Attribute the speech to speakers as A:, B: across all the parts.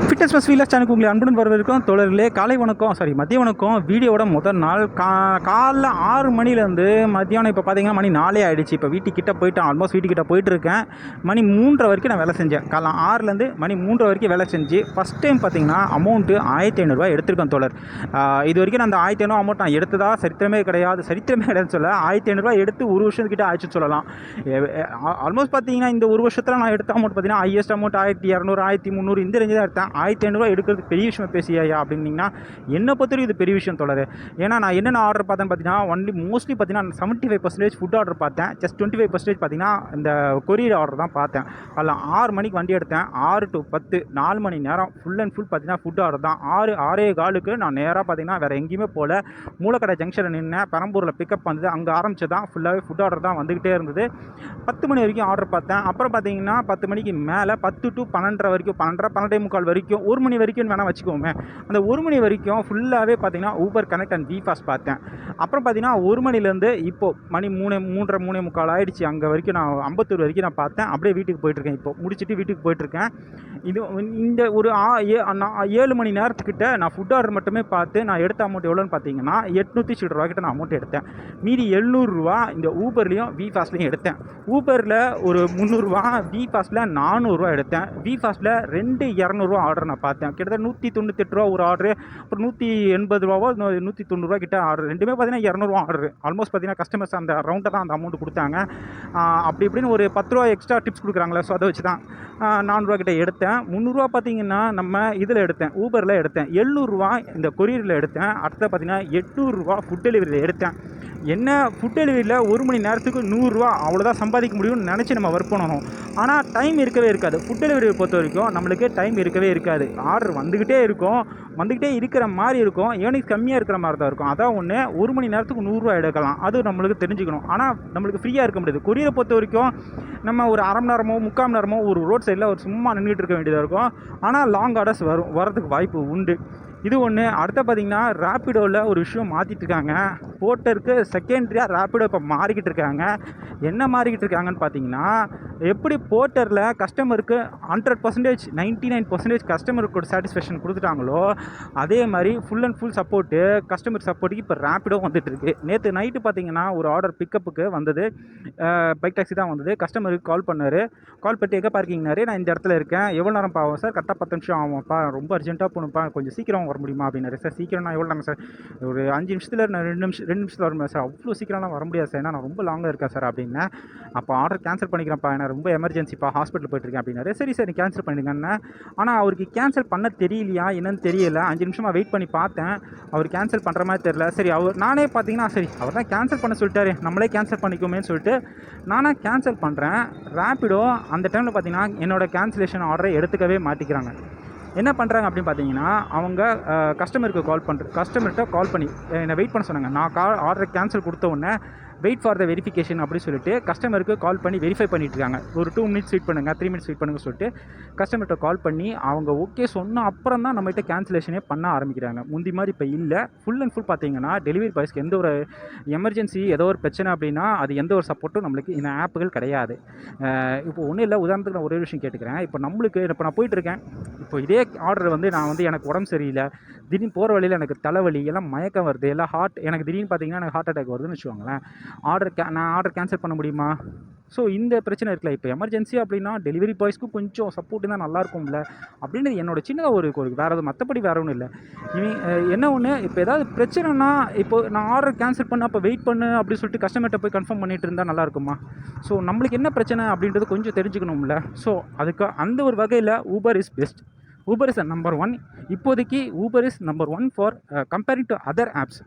A: Fitness plus wheeler சேனலுக்கு உங்களை அன்புடன் வரவேற்கும் தோழர்களே. காலை வணக்கம், மதிய வணக்கம். வீடியோட முதல் நாள் காலைல 6 மணிலேருந்து மத்தியானம் இப்போ பார்த்தீங்கன்னா மணி 4 ஆகிடுச்சு. இப்போ வீட்டுக்கிட்ட போயிட்டேன், ஆல்மோஸ்ட் வீட்டுக்கிட்ட போயிட்டுருக்கேன். மணி 3:30 வரைக்கும் நான் வேலை செஞ்சேன். காலைல 6லேருந்து மணி 3:30 வரைக்கும் வேலை செஞ்சு ஃபஸ்ட் டைம் பார்த்தீங்கன்னா அமௌண்ட்டு 1500 எடுத்திருக்கேன் தோழர். இது வரைக்கும் நான் அந்த 1500 அமௌண்ட் நான் எடுத்ததா சரித்திரமே கிடையாதுன்னு சொல்ல 1500 எடுத்து ஒரு வருஷத்துக்கிட்ட ஆயிடுச்சுன்னு சொல்லலாம். ஆல்மோஸ்ட் பார்த்தீங்கன்னா இந்த ஒரு வருஷத்தில் நான் எடுத்த அமௌண்ட் பார்த்தீங்கன்னா ஹையஸ்ட் அமௌண்ட் 1200 1300 இந்த ரேஞ்சு தான் எடுத்தேன். 1500 எடுக்கிறது பெரிய விஷயம் பேசியா அப்படின்னீங்கன்னா என்னை பொறுத்தவரைக்கும் இது பெரிய விஷயம் தொடரு. ஏன்னா நான் என்னென்ன ஆர்டர் பார்த்தேன்னு பார்த்தீங்கன்னா மோஸ்ட்லி பார்த்தீங்கன்னா 75% ஃபுட் ஆர்டர் பார்த்தேன். ஜஸ்ட் 25% பார்த்தீங்கன்னா இந்த கொரியர் ஆர்டர் தான் பார்த்தேன். அதில் 6 மணிக்கு வண்டி எடுத்தேன். 6 to 10 4 மணி நேரம் ஃபுல் அண்ட் ஃபுல் பார்த்தீங்கன்னா ஃபுட் ஆர்டர் தான். 6:15 நான் நேராக பார்த்தீங்கன்னா வேறு எங்கேயுமே போகல. மூலக்கடை ஜங்ஷனில் நின்று பெரம்பூரில் பிக்கப் வந்தது. அங்கே ஆரம்பிச்சு தான் ஃபுல்லாகவே ஃபுட் ஆர்டர் தான் வந்துக்கிட்டே இருந்தது. 10 மணி வரைக்கும் ஆர்டர் பார்த்தேன். அப்புறம் பார்த்தீங்கன்னா 10 மணிக்கு மேலே 10 to 12:30 வரைக்கும் 12:45 வரைக்கும் 1 மணி வரைக்கும் வேணால் வச்சுக்கோமே. அந்த 1 மணி வரைக்கும் ஃபுல்லாகவே பார்த்தீங்கன்னா ஊபர் கனெக்ட் அண்ட் விஃபாஸ்ட் பார்த்தேன். அப்புறம் பார்த்தீங்கன்னா 1 மணிலேருந்து இப்போது மணி 3:45 ஆகிடுச்சு. அங்கே வரைக்கும் நான் அம்பத்தூர் வரைக்கும் நான் பார்த்தேன். அப்படியே வீட்டுக்கு போயிட்டுருக்கேன். இப்போ முடிச்சுட்டு வீட்டுக்கு போயிட்டுருக்கேன். இது இந்த ஒரு 7 மணி நேரத்துக்கிட்ட நான் ஃபுட் ஆர்டர் மட்டுமே பார்த்து நான் எடுத்த அமௌண்ட் எவ்வளோன்னு பார்த்தீங்கன்னா 800 சில்லற கிட்ட நான் அமௌண்ட் எடுத்தேன். மீதி 700 இந்த ஊபர்லேயும் விஃபாஸ்ட்லேயும் எடுத்தேன். ஊபரில் ஒரு 300, விஃபாஸ்ட்டில் 400 எடுத்தேன். விஃபாஸ்ட்டில் 200 ஆர்டர் நான் பார்த்தேன். கிட்டத்தட்ட 198 ஒரு ஆர்டரு, அப்புறம் 180 190 கிட்ட ஆர்டர். ரெண்டுமே பார்த்தீங்கன்னா 200 ஆர்டரு. ஆல்மோஸ்ட் பார்த்தீங்கன்னா கஸ்டமர்ஸ் அந்த ரவுண்டை தான் அந்த அமௌண்ட் கொடுத்தாங்க. அப்படி இப்படின்னு ஒரு 10 எக்ஸ்ட்ரா டிப்ஸ் கொடுக்குறாங்களே, ஸோ அதை வச்சு தான் 400 கிட்ட எடுத்தேன். 300 பார்த்தீங்கன்னா நம்ம இதில் எடுத்தேன், ஊபரில் எடுத்தேன். 700 இந்த கொரியரில் எடுத்தேன். அடுத்த பார்த்தீங்கன்னா 800 ஃபுட் டெலிவரியில் எடுத்தேன். என்ன ஃபுட் டெலிவரியில் 1 மணி நேரத்துக்கு 100 அவ்வளோதான் சம்பாதிக்க முடியும்னு நினச்சி நம்ம ஒர்க் பண்ணணும். ஆனால் டைம் இருக்கவே இருக்காது. ஃபுட் டெலிவரியை பொறுத்த வரைக்கும் நம்மளுக்கு டைம் இருக்கவே இருக்காது. ஆர்டர் வந்துக்கிட்டே இருக்கிற மாதிரி இருக்கும். ஏர்னிங்ஸ் கம்மியாக இருக்கிற மாதிரி தான் இருக்கும். அதான் ஒன்று, 1 மணி நேரத்துக்கு 100 எடுக்கலாம். அது நம்மளுக்கு தெரிஞ்சுக்கணும். ஆனால் நம்மளுக்கு ஃப்ரீயாக இருக்க முடியாது. கொரியரை பொறுத்த வரைக்கும் நம்ம ஒரு அரை மணி நேரமோ 3/4 மணி நேரமோ ஒரு ரோட் சைடில் ஒரு சும்மா நின்றுட்டு இருக்க வேண்டியதாக இருக்கும். ஆனால் லாங் ஆர்டர்ஸ் வரதுக்கு வாய்ப்பு உண்டு. இது ஒன்று. அடுத்த பார்த்திங்கன்னா ரேப்பிடோவில் ஒரு விஷயம் மாற்றிட்டு இருக்காங்க. போர்ட்டருக்கு செகண்டரியாக ரேப்பிடோ இப்போ மாறிக்கிட்டு இருக்காங்க. என்ன மாறிக்கிட்டு இருக்காங்கன்னு பார்த்தீங்கன்னா, எப்படி போர்ட்டரில் கஸ்டமருக்கு 100% 99% கஸ்டமருக்கு ஒரு சாட்டிஸ்ஃபேக்ஷன் கொடுத்துட்டாங்களோ, அதே மாதிரி full and full support customer சப்போர்ட்டுக்கு இப்போ ரேப்பிடோ வந்துட்டுருக்கு. நேற்று நைட்டு பார்த்தீங்கன்னா ஒரு ஆர்டர் பிக்கப்புக்கு வந்தது. பைக் டாக்ஸி தான் வந்தது. கஸ்டமருக்கு கால் பண்ணார். கால் பண்ணிட்டு எங்கே பார்க்கிங்னாரு. நான் இந்த இடத்துல இருக்கேன். எவ்வளோ நேரம் ஆகும் சார்? கரெக்டாக 10 நிமிஷம் ஆகும்ப்பா. ரொம்ப அர்ஜென்ட்டாக போகணும்ப்பா, கொஞ்சம் சீக்கிரம் வர முடியுமா அப்படின்னாரு. சார் சீக்கிரம் நான் எவ்வளோ நேரம் சார்? ஒரு 5 நிமிஷத்தில் நான் 2 நிமிஷத்தில் வருமா சார்? அவ்வளோ சீக்கிரம்லாம் வர முடியாது சார், ஏன்னா நான் ரொம்ப லாங்கில் இருக்கேன் சார் அப்படின்னேன். அப்போ ஆர்டர் கேன்சல் பண்ணிக்கிறேன்ப்பா, ஏன்னா ரொம்ப எமர்ஜென்சிப்பா, ஹாஸ்பிட்டல் போயிட்டுருக்கேன் அப்படின்னாரு. சரி சார், நீ கேன்சல் பண்ணிடுங்கன்னு. ஆனால் அவருக்கு கேன்சல் பண்ண தெரியலையா என்னன்னு தெரியல. 5 நிமிஷமாக வெயிட் பண்ணி பார்த்தேன். அவர் கேன்சல் பண்ணுற மாதிரி தெரியல. சரி, நானே பார்த்தீங்கன்னா சரி அவர் தான் கேன்சல் பண்ண சொல்லிட்டாரு, நம்மளே கேன்சல் பண்ணிக்கோமேன்னு சொல்லிட்டு நானாக கேன்சல் பண்ணுறேன். ரேப்பிடோ அந்த டைமில் பார்த்தீங்கன்னா என்னோடய கேன்சலேஷன் ஆர்டரை எடுத்துக்கவே மாட்டிக்கிறாங்க. என்ன பண்ணுறாங்க அப்படின்னு பார்த்தீங்கன்னா, அவங்க கஸ்டமர்கிட்ட கால் பண்ணி என்னை வெயிட் பண்ண சொன்னாங்க. நான் ஆர்டரை கேன்சல் கொடுத்த உடனே வெயிட் ஃபார் த வெரிஃபிகேஷன் அப்படின்னு சொல்லிட்டு கஸ்டமருக்கு கால் பண்ணி வெரிஃபை பண்ணிட்டு இருக்காங்க. ஒரு 2 மினிட்ஸ் வெயிட் பண்ணுங்கள், 3 மினிட்ஸ் வெயிட் பண்ணுங்கள் சொல்லிட்டு கஸ்டமர்கிட்ட கால் பண்ணி அவங்க ஓகே சொன்ன அப்புறம் தான் நம்மகிட்ட கேன்சலேஷனே பண்ண ஆரம்பிக்கிறாங்க. முந்தி மாதிரி இப்போ இல்லை. ஃபுல் அண்ட் ஃபுல் பார்த்தீங்கன்னா டெலிவரி பாய்ஸ்க்கு எந்த ஒரு எமர்ஜென்சி ஏதோ ஒரு பிரச்சனை அப்படின்னா அது எந்த ஒரு சப்போர்ட்டும் நம்மளுக்கு இந்த ஆப்புகள் கிடையாது. இப்போ ஒன்றும் இல்லை, உதாரணத்துக்கு நான் ஒரே விஷயம் கேட்டுக்கிறேன். இப்போ நான் போயிட்டுருக்கேன். இப்போ இதே ஆர்டர் நான் எனக்கு உடம்பு சரியில்லை, திடீர்னு போகிற வழியில் எனக்கு தலைவலி, எல்லாம் மயக்கம் வருது, எல்லாம் எனக்கு திடீர்னு பார்த்தீங்கன்னா எனக்கு ஹார்ட் அட்டாக் வருதுன்னு வச்சுக்கோங்களேன். நான் ஆர்டர் கேன்சல் பண்ண முடியுமா? ஸோ இந்த பிரச்சனை இருக்குல்ல. இப்போ எமர்ஜென்சி அப்படின்னா டெலிவரி பாய்ஸ்க்கும் கொஞ்சம் சப்போர்ட் தான் நல்லாயிருக்கும்ல அப்படின்றது என்னோட சின்னதாக ஒரு வேறு எதுவும், மற்றபடி வேறு ஒன்றும் இல்லை. என்ன ஒன்று, இப்போ ஏதாவது பிரச்சனைனா இப்போ நான் ஆர்டர் கேன்சல் பண்ண அப்போ வெயிட் பண்ணு அப்படின்னு சொல்லிட்டு கஸ்டமர்கிட்ட போய் கன்ஃபார்ம் பண்ணிட்டு இருந்தால் நல்லாயிருக்குமா? ஸோ நம்மளுக்கு என்ன பிரச்சனை அப்படின்றது கொஞ்சம் தெரிஞ்சுக்கணும்ல. ஸோ அதுக்கு அந்த ஒரு வகையில் Uber is best. Uber is number 1. இப்போதைக்கு Uber is number 1 for comparing to other apps.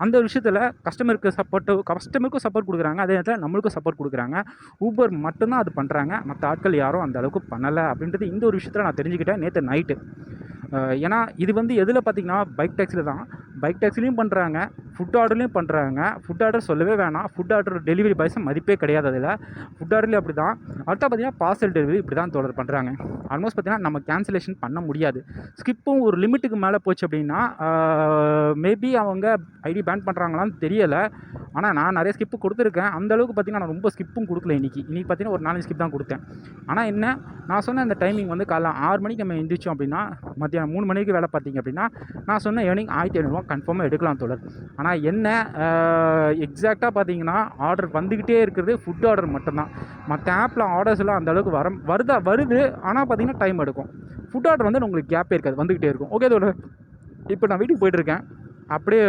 A: அந்த விஷயத்தில் கஸ்டமருக்கும் சப்போர்ட் கொடுக்குறாங்க, அதே நேரத்தில் நம்மளுக்கும் சப்போர்ட் கொடுக்குறாங்க. ஊபர் மட்டும்தான் அது பண்ணுறாங்க, மற்ற ஆட்கள் யாரும் அந்த அளவுக்கு பண்ணலை அப்படின்றது இந்த ஒரு விஷயத்தில் நான் தெரிஞ்சுக்கிட்டேன் நேற்று நைட்டு. ஏன்னா இது எதில் பார்த்திங்கன்னா பைக் டாக்ஸியில் தான். பைக் டாக்ஸிலையும் பண்ணுறாங்க, ஃபுட் ஆர்டர்லையும் பண்ணுறாங்க. ஃபுட் ஆர்டர் சொல்லவே வேணாம், ஃபுட் ஆர்டர் டெலிவரி பாய்ஸ் மதிப்பே கிடையாது அதில். ஃபுட் ஆர்டர்லேயும் அப்படி தான். அடுத்து பார்த்தீங்கன்னா பார்சல் டெலிவரி இப்படி தான் தொடர் பண்ணுறாங்க. ஆல்மோஸ்ட் பார்த்தீங்கன்னா நம்ம கேன்சலேஷன் பண்ண முடியாது. ஸ்கிப்பும் ஒரு லிமிட்டுக்கு மேலே போச்சு அப்படின்னா மேபி அவங்க ஐடி பேன் பண்ணுறாங்களான்னு தெரியலை. ஆனால் நான் நிறைய ஸ்கிப்பு கொடுத்துருக்கேன். அந்தளவுக்கு பார்த்தீங்கன்னா நான் ரொம்ப ஸ்கிப்பும் கொடுக்கல இன்றைக்கி பார்த்தீங்கன்னா ஒரு 4 ஸ்கிப் தான் கொடுத்தேன். ஆனால் என்ன, நான் சொன்ன அந்த டைமிங் வந்து காலைல 6 மணிக்கு நம்ம எந்திரிச்சோம் அப்படின்னா மத்தியானம் 3 மணிக்கு வேலை பார்த்தீங்க அப்படின்னா நான் சொன்ன ஏர்னிங் 1500 கன்ஃபார்மாக எடுக்கலாம் தோழர். ஆனால் என்ன எக்ஸாக்டாக பார்த்தீங்கன்னா ஆர்டர் வந்துக்கிட்டே இருக்கிறது ஃபுட் ஆர்டர் மட்டும்தான். மற்ற ஆப்பில் ஆர்டர்ஸ் எல்லாம் அந்தளவுக்கு வருது. ஆனால் பார்த்தீங்கன்னா டைம் எடுக்கும். ஃபுட் ஆர்டர் வந்து உங்களுக்கு கேப்பே இருக்காது, வந்துக்கிட்டே இருக்கும். ஓகே தோழர், இப்போ நான் வீட்டுக்கு போயிட்டுருக்கேன். அப்படியே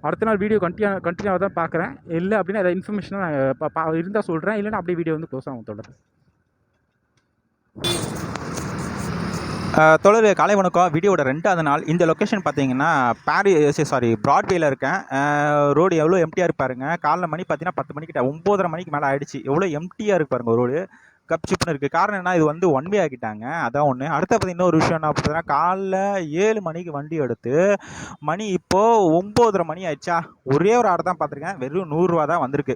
A: அடுத்த நாள் வீடியோ கண்டினியூவாக தான் பார்க்குறேன். இல்லை அப்படின்னா ஏதாவது இன்ஃபர்மேஷனாக இருந்தால் சொல்கிறேன், இல்லைன்னா அப்படியே வீடியோ வந்து க்ளோஸ் ஆகும் தோழர்.
B: தொடர் காலை வணக்கம். வீடியோட 2வது நாள். இந்த லொக்கேஷன் பார்த்தீங்கன்னா ப்ராட்வேயில் இருக்கேன். ரோடு எவ்வளோ எம்டியாக இருக்கு பாருங்கள். காலைல மணி பார்த்தீங்கன்னா 10 மணிக்கிட்ட 9:30 மணிக்கு மேலே ஆகிடுச்சு. எவ்வளோ எம்டியாக இருக்கு பாருங்கள் ரோடு. கப்சிப்புன்னு இருக்குது. காரணம் என்ன, இது வந்து 1 வே ஆக்கிட்டாங்க, அதான் ஒன்று. அடுத்த பார்த்து இன்னொரு விஷயம் என்ன பார்த்தீங்கன்னா, காலைல 7 மணிக்கு வண்டி எடுத்து மணி இப்போது 9:30 மணி ஆயிடுச்சா. ஒரே ஒரு ஆர்டர் தான் பார்த்துருக்கேன், வெறும் 100 ரூபா தான் வந்திருக்கு.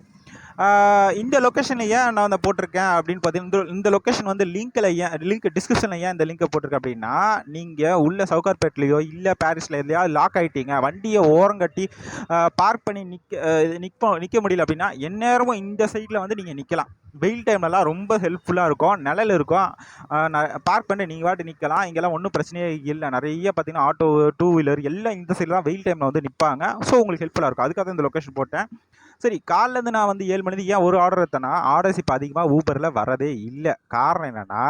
B: இந்த லொக்கேஷனில் ஏன் நான் வந்து போட்டிருக்கேன் அப்படின்னு பார்த்தீங்கன்னா, இந்த லொக்கேஷன் வந்து லிங்க் டிஸ்கிரிப்ஷனில் ஏன் இந்த லிங்கை போட்டிருக்கேன் அப்படின்னா, நீங்கள் உள்ள சவுகார்பேட்லேயோ இல்லை பாரிஸில் எதுலையோ லாக் ஆகிட்டீங்க, வண்டியை ஓரங்கட்டி பார்க் பண்ணி நிற்க முடியல அப்படின்னா எந்நேரமும் இந்த சைட்டில் வந்து நீங்கள் நிற்கலாம். வெயில் டைம்லலாம் ரொம்ப ஹெல்ப்ஃபுல்லாக இருக்கும், நிழல் இருக்கும். பார்க் பண்ணி நீங்கள் வாட்டி நிற்கலாம். இங்கெல்லாம் ஒன்றும் பிரச்சனையே இல்லை. நிறைய பார்த்தீங்கன்னா ஆட்டோ, 2 வீலர் எல்லாம் இந்த சைடில் தான் வெயில் டைமில் வந்து நிற்பாங்க. ஸோ உங்களுக்கு ஹெல்ப்ஃபுல்லாக இருக்கும். அதுக்காக இந்த லொக்கேஷன் போட்டேன். சரி, காலிலேருந்து நான் வந்து 7 மணிக்கு ஏன் ஒரு ஆர்டர் எடுத்தேன்னா, ஆர்டர்ஸ் இப்போ அதிகமாக ஊபரில் வரதே இல்லை. காரணம் என்னென்னா,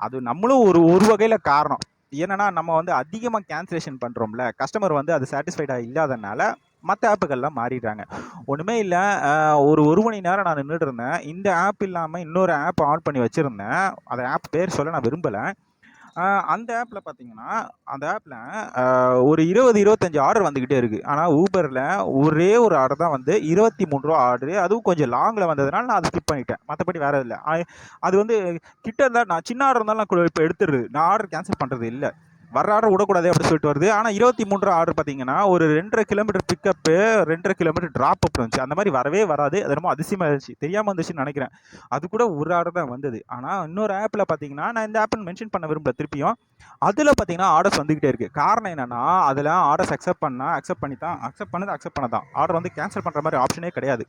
B: அது நம்மளும் ஒரு வகையில் காரணம். என்னென்னா, நம்ம வந்து அதிகமாக கேன்சலேஷன் பண்ணுறோம்ல, கஸ்டமர் வந்து அது சாட்டிஸ்ஃபைடாக இல்லாதனால மற்ற ஆப்புகள்லாம் மாறிடுறாங்க. ஒன்றுமே இல்லை, ஒரு மணி நேரம் நான் நின்றுட்டு இருந்தேன். இந்த ஆப் இல்லாமல் இன்னொரு ஆப் ஆன் பண்ணி வச்சுருந்தேன். அந்த ஆப் பேர் சொல்ல நான் விரும்பலை. அந்த ஆப்பில் பார்த்தீங்கன்னா, அந்த ஆப்பில் ஒரு 20-25 ஆர்டர் வந்துக்கிட்டே இருக்குது. ஆனால் ஊபரில் ஒரே ஒரு ஆர்டர் தான் வந்து 23 ரூபா ஆர்டரு. அதுவும் கொஞ்சம் லாங்கில் வந்ததுனால நான் அதை ஸ்கிப் பண்ணிட்டேன். மற்றபடி வேறு இல்லை. அது வந்து கிட்ட இருந்தால் நான் சின்ன ஆர்டர் இருந்தாலும் நான் இப்போ எடுத்துடுது. நான் ஆர்டர் கேன்சல் பண்ணுறது இல்லை. வர ஆர்டர் விடக்கூடாது அப்படின்னு சொல்லிட்டு வருது. ஆனால் 23 ஆர்டர் பார்த்தீங்கன்னா ஒரு 2.5 கிலோமீட்டர் பிக்கப்பு, 2.5 கிலோமீட்டர் ட்ராப் அப் இருந்துச்சு. அந்த மாதிரி வரவே வராது. அது ரொம்ப அதிசயமாக இருந்துச்சு. தெரியாமல் வந்துச்சுன்னு நினைக்கிறேன். அது கூட ஒரு ஆர்டர் தான் வந்தது. ஆனால் இன்னொரு ஆப்பில் பார்த்தீங்கன்னா, நான் இந்த ஆப்னு மென்ஷன் பண்ண விரும்பல திருப்பியும், அதில் பார்த்தீங்கன்னா ஆர்டர்ஸ் வந்துக்கிட்டே இருக்குது. காரணம் என்னென்னா, அதில் ஆர்டர்ஸ் அக்செப்ட் பண்ண தான் ஆர்டர் வந்து கேன்சல் பண்ணுற மாதிரி ஆப்ஷனே கிடையாது.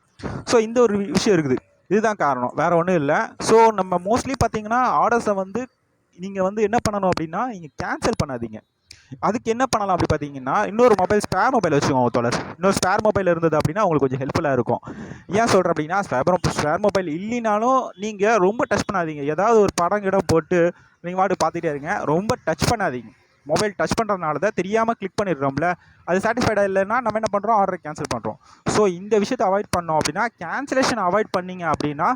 B: ஸோ இந்த ஒரு விஷயம் இருக்குது. இதுதான் காரணம், வேறு ஒன்றும் இல்லை. ஸோ நம்ம மோஸ்ட்லி பார்த்தீங்கன்னா ஆர்டர்ஸை வந்து நீங்கள் வந்து என்ன பண்ணணும் அப்படின்னா, நீங்கள் கேன்சல் பண்ணாதீங்க. அதுக்கு என்ன பண்ணலாம் அப்படி பார்த்தீங்கன்னா, இன்னொரு மொபைல் ஸ்பேர் மொபைல் வச்சுக்கோங்க தோழர். இன்னொரு ஸ்பேர் மொபைல் இருந்தது அப்படின்னா உங்களுக்கு கொஞ்சம் ஹெல்ப்ஃபுல்லாக இருக்கும். ஏன் சொல்கிறேன் அப்படின்னா, ஸ்பேர் மொபைல் இல்லைனாலும் நீங்கள் ரொம்ப டச் பண்ணாதீங்க. ஏதாவது ஒரு படம் கிடம் போட்டு நீங்கள் வாட்டு பார்த்துட்டே இருங்க. ரொம்ப டச் பண்ணாதீங்க. மொபைல் டச் பண்ணுறதுனால தான் தெரியாமல் கிளிக் பண்ணிடுறோம்ல, அது சாட்டிஸ்ஃபைடாக இல்லைன்னா நம்ம என்ன பண்ணுறோம், ஆர்டரை கேன்சல் பண்ணுறோம். ஸோ இந்த விஷயத்தை அவாய்ட் பண்ணோம் அப்படின்னா, கேன்சலேஷன் அவாய்ட் பண்ணிங்க அப்படின்னா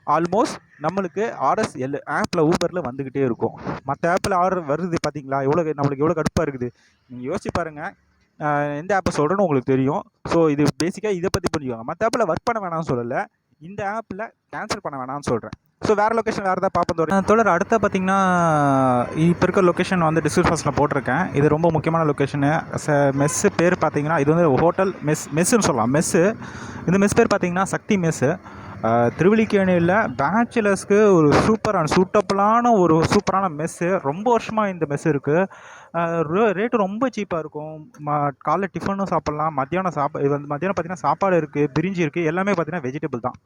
B: ஆல்மோஸ்ட் நம்மளுக்கு ஆர்டர்ஸ் ஆப்பில் ஊபரில் வந்துக்கிட்டே இருக்கும். மற்ற ஆப்பில் ஆர்டர் வருது பார்த்தீங்களா, நம்மளுக்கு எவ்வளோ கடுப்பாக இருக்குது. நீங்கள் யோசிச்சு பாருங்கள், எந்த ஆப்பை சொல்கிறேன்னு உங்களுக்கு தெரியும். ஸோ இது பேசிக்காக இதை பற்றி புரிஞ்சுக்கோங்க. மற்ற ஆப்பில் ஒர்க் பண்ண வேணாம்னு சொல்லலை, இந்த ஆப்பில் கேன்சல் பண்ண வேணாம்னு சொல்கிறேன். ஸோ வேறு லொக்கேஷன் வேறு தான் பார்ப்போம் தோழர். அடுத்த பார்த்தீங்கன்னா, இப்போ இருக்க லொக்கேஷன் வந்து டிஸ்கிரிப்ஷனில் போட்டிருக்கேன். இது ரொம்ப முக்கியமான லொக்கேஷனு. மெஸ்ஸு பேர் பார்த்தீங்கன்னா, இது வந்து ஹோட்டல் மெஸ்ஸுன்னு சொல்லலாம். இந்த மெஸ் பேர் பார்த்தீங்கன்னா சக்தி மெஸ்ஸு. திருவல்லிக்கேணியில் பேச்சுலர்ஸ்க்கு ஒரு சூப்பரான மெஸ்ஸு. ரொம்ப வருஷமாக இந்த மெஸ் இருக்குது. ரேட்டு ரொம்ப சீப்பாக இருக்கும். காலைல டிஃபனும் சாப்பிட்லாம், மத்தியானம் பார்த்திங்கன்னா சாப்பாடு இருக்குது, பிரிஞ்சி இருக்குது, எல்லாமே பார்த்திங்கன்னா வெஜிடபிள் தான்.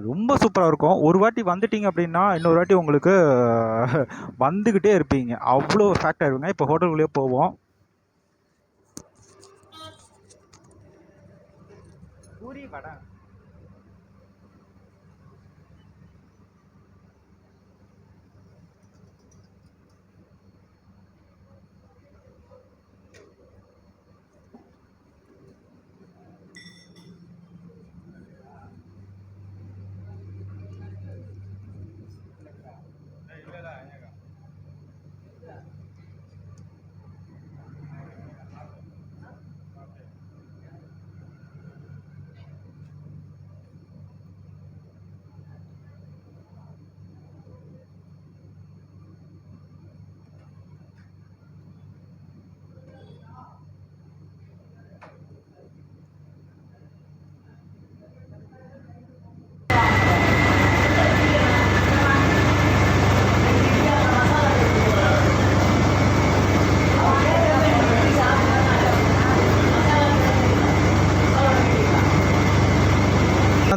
B: ரொம்ப சூப்பராக இருக்கும். ஒரு வாட்டி வந்துட்டிங்க அப்படின்னா இன்னொரு வாட்டி உங்களுக்கு வந்துக்கிட்டே இருப்பீங்க. அவ்வளோ ஃபேக்ட் ஆகிடுங்க. இப்போ ஹோட்டலுக்குள்ளேயே போவோம். பூரி வடை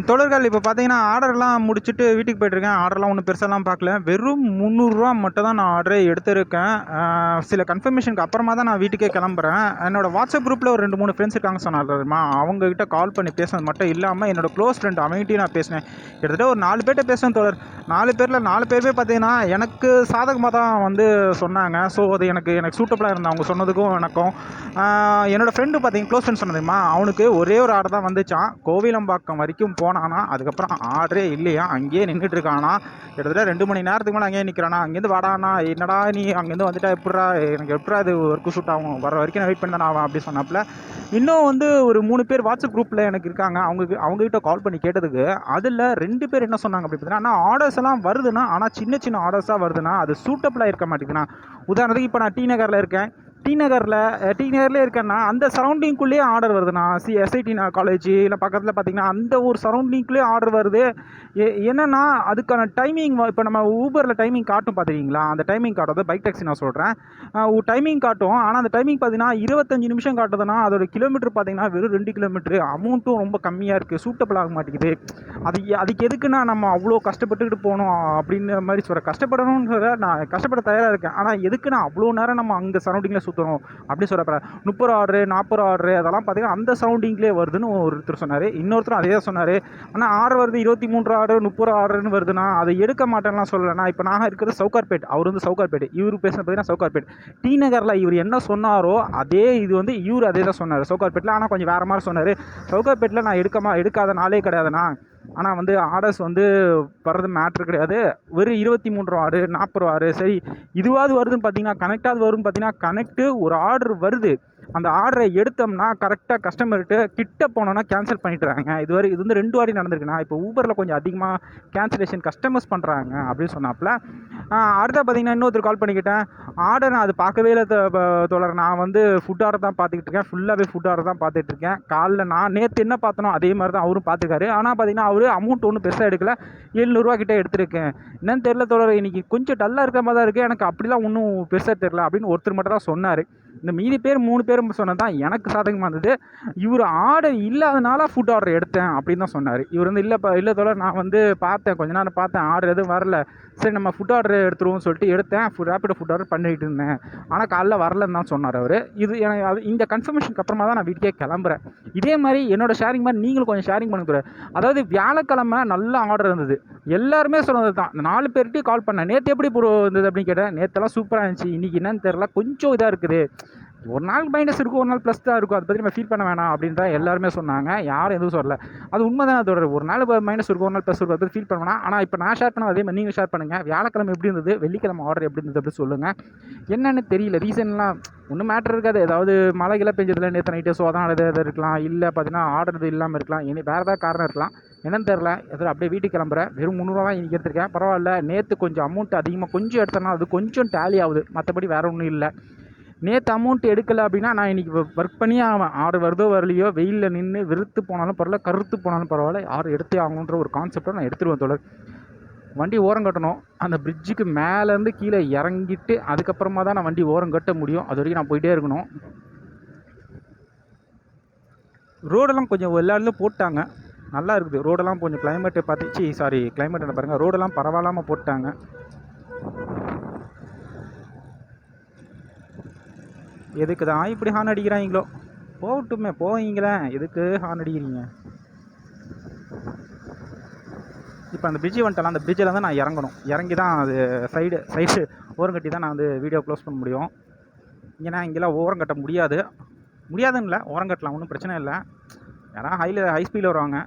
A: தோழர்கள் இப்போ பார்த்தீங்கன்னா ஆர்டர்லாம் முடிச்சுட்டு வீட்டுக்கு போயிட்டுருக்கேன். ஆர்டர்லாம் ஒன்றும் பெருசாலாம் பார்க்கல. வெறும் ரூ. 300 மட்டும் தான் நான் ஆர்டரே எடுத்திருக்கேன். சில கன்ஃபர்மேஷனுக்கு அப்புறமா தான் நான் வீட்டுக்கே கிளம்புறேன். என்னோடய வாட்ஸ்அப் குரூப்பில் ஒரு 2 3 ஃப்ரெண்ட்ஸ் இருக்காங்க சொன்னார் தெரியுமா, அவங்ககிட்ட கால் பண்ணி பேசுனது மட்டும் இல்லாமல் என்னோடய க்ளோஸ் ஃப்ரெண்ட் அவங்ககிட்டையும் நான் பேசினேன். கிட்டத்தட்ட ஒரு 4 பேர்கிட்ட பேசினேன் தோழர். 4 பேரில் 4 பேருமே பார்த்தீங்கன்னா எனக்கு சாதகமாக தான் வந்து சொன்னாங்க. ஸோ அது எனக்கு சூட்டபுளாக இருந்தது அவங்க சொன்னதுக்கும் எனக்கும். என்னோடய ஃப்ரெண்டு பார்த்தீங்கன்னா க்ளோஸ் ஃப்ரெண்ட் சொன்னதுமா, அவனுக்கு ஒரே ஒரு ஆர்டர் தான் வந்துச்சான். கோவிலம்பாக்கம் வரைக்கும் போனானா, அதுக்கப்புறம் ஆர்டரே இல்லையா, அங்கேயே நின்றுட்டு இருக்கானா. கிட்டத்தட்ட 2 மணி நேரத்துக்கு மேலே அங்கேயே நிற்கிறானா. அங்கேருந்து வாடானா, என்னடா நீ அங்கேருந்து வந்துட்டா எப்பட்றா, எனக்கு எப்பட்றா இது ஒர்க்கு ஷூட் ஆகும், வர வரைக்கும் நான் வெயிட் பண்ணி தானே ஆகும் அப்படி சொன்னாப்புல. இன்னும் வந்து ஒரு 3 பேர் வாட்ஸ்அப் குரூப்பில் எனக்கு இருக்காங்க. அவங்ககிட்ட கால் பண்ணி கேட்டதுக்கு அதில் 2 பேர் என்ன சொன்னாங்க அப்படி பார்த்தீங்கன்னா, ஆனால் ஆர்டர்ஸ் எல்லாம் வருதுன்னா, ஆனால் சின்ன சின்ன ஆர்டர்ஸாக வருதுன்னா அது சூட்டபுளாக இருக்க மாட்டேங்குதுண்ணா. உதாரணத்துக்கு இப்போ நான் டி நகரில் இருக்கேன். டி நகர்லேயே இருக்கேன்னா அந்த சரௌண்டிங்குள்ளேயே ஆர்டர் வருதுண்ணா. எஸ்ஐடி காலேஜ் இல்லை பக்கத்தில் பார்த்தீங்கன்னா அந்த ஒரு சரௌண்டிங்குள்ளேயே ஆர்டர் வருது. என்னென்னா அதுக்கான டைமிங் இப்போ நம்ம ஊபரில் டைமிங் காட்டும் பார்த்துருக்கீங்களா, அந்த டைமிங் காட்டுறது பைக் டாக்ஸி நான் சொல்கிறேன். டைமிங் காட்டும், ஆனால் அந்த டைமிங் பார்த்தீங்கன்னா 25 நிமிஷம் காட்டுதுன்னா அதோட கிலோமீட்டர் பார்த்தீங்கன்னா வெறும் 2 கிலோமீட்டரு. அமௌண்ட்டும் ரொம்ப கம்மியாக இருக்குது, சூட்டபிள் ஆக மாட்டேங்குது. அதுக்கு எதுக்குன்னா நம்ம அவ்வளோ கஷ்டப்பட்டுக்கிட்டு போகணும் அப்படின்ற மாதிரி சொல்கிறேன். கஷ்டப்படணும்னு நான் கஷ்டப்பட தயாராக இருக்கேன். ஆனால் எதுக்குன்னா அவ்வளோ நேரம் நம்ம அங்கே சரௌண்டிங்கில் சுற்றணும் அப்படின்னு சொல்கிறப்ப 30 ஆர்டரு 40 ஆர்டரு அதெல்லாம் பார்த்தீங்கன்னா அந்த சரௌண்டிங்லேயே வருதுன்னு ஒருத்தர் சொன்னார். இன்னொருத்தரும் அதே தான் சொன்னார். ஆனால் ஆர்டர் வருது 23 ஆர்டர் 30 ஆர்டர்னு வருதுன்னா அதை எடுக்க மாட்டேன்லாம் சொல்லலைண்ணா. இப்போ நான் இருக்கிறது சவுகார்பேட், அவர் வந்து சவுகார்பேட், இவர் பேசுன பார்த்தீங்கன்னா சவுகார்பேட். டி நகரில் இவர் என்ன சொன்னாரோ அதே இது வந்து இவர் அதே தான் சொன்னார் சவுகார்பேட்டில். ஆனால் கொஞ்சம் வேறு மாதிரி சொன்னார். சவுகார்பேட்டில் நான் எடுக்காத நாளே கிடையாதுண்ணா. ஆனால் வந்து ஆர்டர்ஸ் வந்து வர்றது மேட்ரு கிடையாது. வெறும் 23 ஆர்டரு 40 ஆர்டரு சரி இதுவாவது வருதுன்னு பார்த்தீங்கன்னா கனெக்டாவது வரும்னு பார்த்தீங்கன்னா கனெக்ட்டு ஒரு ஆர்டர் வருது. அந்த ஆர்டரை எடுத்தோம்னா கரெக்டாக கஸ்டமர்கிட்ட கிட்ட போனோன்னா கேன்சல் பண்ணிட்டுறாங்க. இது வந்து 2 வாட்டி நடந்திருக்குண்ணா. இப்போ ஊபரில் கொஞ்சம் அதிகமாக கேன்சலேஷன் கஸ்டமர்ஸ் பண்ணுறாங்க அப்படின்னு சொன்னாப்புல. அடுத்த பார்த்தீங்கன்னா இன்னொருத்தர் கால் பண்ணிக்கிட்டேன். ஆர்டர் நான் அது பார்க்கவே இல்லை தோழர். நான் வந்து ஃபுட் ஆர்டர் தான் பார்த்துக்கிட்டு இருக்கேன். ஃபுல்லாகவே ஃபுட் ஆர்டர் தான் பார்த்துட்டு இருக்கேன். காலைல நான் நேற்று என்ன பார்த்தனோ அதே மாதிரி தான் அவரும் பார்த்துருக்காரு. ஆனால் பார்த்தீங்கன்னா அவர் அமௌண்ட் ஒன்றும் பெருசாக எடுக்கல, 700 ரூபா கிட்டே எடுத்திருக்கேன். என்னன்னு தெரியல தோழர், இன்றைக்கி கொஞ்சம் டல்லாக இருக்க மாதிரி தான் இருக்குது. எனக்கு அப்படிலாம் ஒன்றும் பெருசாக தெரியல அப்படின்னு ஒருத்தர் மட்டும் தான் சொன்னார். இந்த மீதி பேர் 3 பேரும் சொன்னது தான் எனக்கு சாதகமாக இருந்தது. இவர் ஆர்டர் இல்லாதனால ஃபுட் ஆர்டர் எடுத்தேன் அப்படின்னு தான் சொன்னார். இவர் வந்து இல்லை தோழர், நான் வந்து பார்த்தேன், கொஞ்ச நேரம் பார்த்தேன், ஆர்டர் எதுவும் வரல, சரி நம்ம ஃபுட் ஆர்டர் எடுத்துருவோம்னு சொல்லிட்டு எடுத்தேன். ரேப்பிடோ ஃபுட் ஆர்டர் பண்ணிகிட்டு இருந்தேன், ஆனால் காலைல வரலன்னு தான் சொன்னார் அவர். இது எனக்கு இந்த கன்ஃபர்மேஷனுக்கு அப்புறமா தான் நான் வீட்டுக்கே கிளம்புறேன். இதே மாதிரி என்னோட ஷேரிங் மாதிரி நீங்களும் கொஞ்சம் ஷேரிங் பண்ணுங்க. அதாவது வியாழக்கிழமை நல்ல ஆர்டர் இருந்தது, எல்லாருமே சொன்னது தான். இந்த 4 பேர்கிட்டையும் கால் பண்ணேன். நேற்று எப்படி இருந்தது அப்படின்னு கேட்டேன். நேற்றெல்லாம் சூப்பராக இருந்துச்சு, இன்றைக்கி என்னன்னு தெரில, கொஞ்சம் இதாக இருக்குது. ஒரு நாள் மைனஸ் இருக்கும், ஒரு நாள் ப்ளஸ் தான் இருக்கும், அதை பற்றி நம்ம ஃபீல் பண்ண வேணாம் அப்படின்னு தான் எல்லாருமே சொன்னாங்க. யாரும் எதுவும் சொல்லலை. அது உண்மை தானே தொடர். ஒரு நாள் மைனஸ் இருக்கும், ஒரு நாள் ப்ளஸ் இருக்கும், அதை பற்றி ஃபீல் பண்ண வேணாம். ஆனால் இப்போ நான் ஷேர் பண்ண அதே மாதிரி நீங்கள் ஷேர் பண்ணுங்கள். வியாழக்கிழமை எப்படி இருந்தது, வெள்ளிக்கிழமை ஆர்டர் எப்படி இருந்தது அப்படி சொல்லுங்கள். என்னென்னு தெரியல, ரீசன்லாம் ஒன்றும் மேட்டர் இருக்காது. ஏதாவது மழைகளை பெஞ்சதில் நேற்று நைட்டு ஸோ அதான் எதாவது இருக்கலாம், இல்லை பார்த்தீங்கன்னா ஆர்டர் இது இல்லாமல் இருக்கலாம், இனி வேறு ஏதாவது காரணம் இருக்கலாம், என்னன்னு தெரில. எதாவது அப்படியே வீட்டுக்கு கிளம்புறேன். வெறும் 300 ரூபா இன்றைக்கி எடுத்திருக்கேன், பரவாயில்ல. நேற்று கொஞ்சம் அமௌண்ட் அதிகமாக கொஞ்சம் எடுத்தேன்னா அது கொஞ்சம் டேலி ஆகுது, மற்றபடி வேறு ஒன்றும் இல்லை. நேற்று அமௌண்ட் எடுக்கலை அப்படின்னா நான் இன்றைக்கி ஒர்க் பண்ணியே ஆவேன். ஆர்டர் வருதோ வரலையோ, வெயிலில் நின்று வெறுத்து போனாலும் பரவாயில்ல, கருத்து போனாலும் பரவாயில்ல, ஆர்டர் எடுத்தே ஆகணுன்ற ஒரு கான்செப்டை நான் எடுத்துருவேன் தொடர். வண்டி ஓரம் கட்டணும், அந்த பிரிட்ஜுக்கு மேலேருந்து கீழே இறங்கிட்டு அதுக்கப்புறமா தான் நான் வண்டி ஓரம் கட்ட முடியும். அது வரைக்கும் நான் போயிட்டே இருக்கணும். ரோடெல்லாம் கொஞ்சம் எல்லா இடத்துலையும் போட்டாங்க, நல்லா இருக்குது. ரோடெல்லாம் கொஞ்சம் கிளைமேட்டை கிளைமேட் பாருங்கள், ரோடெல்லாம் பரவாயில்லாமல் போட்டாங்க. எதுக்கு தான் இப்படி ஹார்ன் அடிக்கிறாங்களோ, போகட்டுமே போவீங்களே, எதுக்கு ஹார்ன் அடிக்கிறீங்க. இப்போ அந்த பிரிட்ஜு வந்துட்டலாம், அந்த பிரிட்ஜில் வந்து நான் இறங்கணும். இறங்கி தான் அது சைடு ஓரம் கட்டி தான் நான் வந்து வீடியோ க்ளோஸ் பண்ண முடியும். ஏன்னா இங்கெல்லாம் ஓரம் கட்ட முடியாதுன்னு இல்லை, ஓரம் கட்டலாம், ஒன்றும் பிரச்சனை இல்லை. யாராவது ஹை ஸ்பீடில் வருவாங்க,